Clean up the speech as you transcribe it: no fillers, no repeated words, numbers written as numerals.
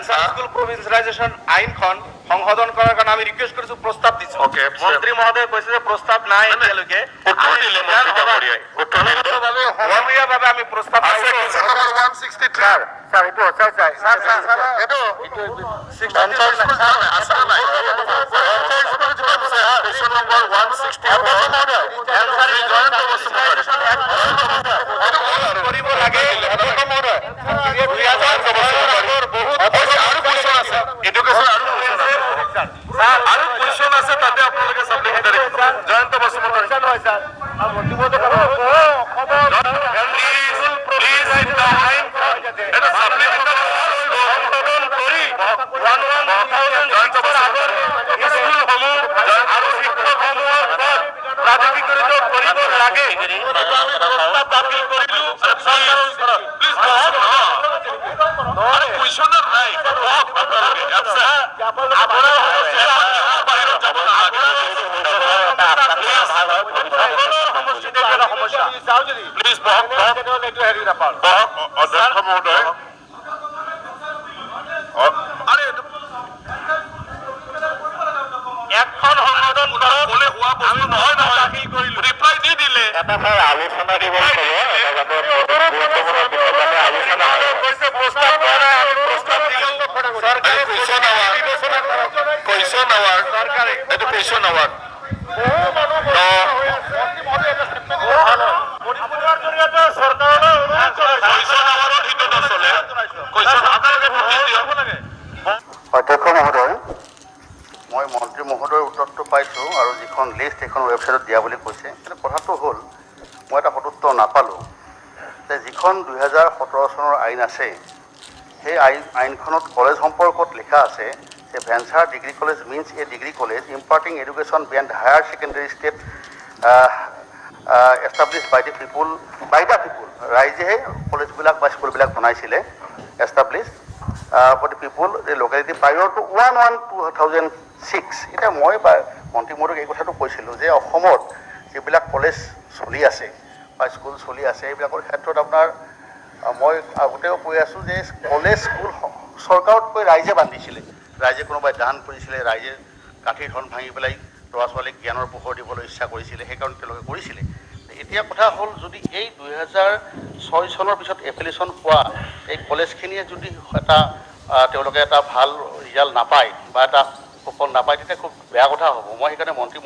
School প্ৰভিন্সিয়ালাইজেশন আইনখন সংশোধন কৰাৰ কাৰণে আমি ৰিকুৱেষ্ট কৰিছো, প্ৰস্তাৱ দিছো। মন্ত্ৰী মহোদয়ে কৈছে যে প্ৰস্তাৱ নাই এতিয়ালৈকে। সমূহীয়াভাৱে আমি প্ৰস্তাৱ কৰিব লাগে। আৰু কুৱেশ্যন আছে তাতে আপোনালোকে সাপ্লিমেণ্টাৰী জয়ন্ত বসুমতাৰী প্ৰাধিকৃত কৰিব লাগে। দাখিল কৰিলো কুৱেশ্যনৰ নাই অধ্যক্ষ মহোদয়, এখন সংশোধন হলে হোৱা বস্তু নহয় নহয়, দাখিল কৰিলো ৰিপ্লাই দি দিলে আলোচনা দিব অধ্যক্ষ মহোদয়, মই মন্ত্ৰী মহোদয়ৰ উত্তৰটো পাইছোঁ আৰু যিখন লিষ্ট সেইখন ৱেবছাইটত দিয়া বুলি কৈছে। কিন্তু কথাটো হ'ল মই এটা সদুত্তৰ নাপালোঁ যে যিখন 2017 চনৰ আইন আছে সেই আইনখনত কলেজ সম্পৰ্কত লিখা আছে যে venture degree college means a degree college imparting education beyond higher secondary state establish by the people ৰাইজেহে কলেজবিলাক বা স্কুলবিলাক বনাইছিলে, establish for the people the locality prior to 1/1/2006। এতিয়া মই বা মন্ত্ৰী মহোদয়ক এই কথাটো কৈছিলোঁ যে অসমত যিবিলাক কলেজ চলি আছে বা স্কুল চলি আছে এইবিলাকৰ ক্ষেত্ৰত আপোনাৰ মই আগতেও কৈ আছোঁ যে কলেজ স্কুল চৰকাৰতকৈ ৰাইজে বান্ধিছিলে, ৰাইজে কোনোবাই দান কৰিছিলে, ৰাইজে কাঠিৰ ধন ভাঙি পেলাই ল'ৰা ছোৱালীক জ্ঞানৰ পোহৰ দিবলৈ ইচ্ছা কৰিছিলে, সেইকাৰণে তেওঁলোকে কৰিছিলে। এতিয়া কথা হ'ল যদি এই 2006 চনৰ পিছত এপ্লিকেশ্যন পোৱা এই কলেজখিনিয়ে যদি এটা তেওঁলোকে এটা ভাল ৰিজাল্ট নাপায় বা এটা সুফল নাপায় তেতিয়া খুব বেয়া কথা হ'ব। মই সেইকাৰণে মন্ত্ৰী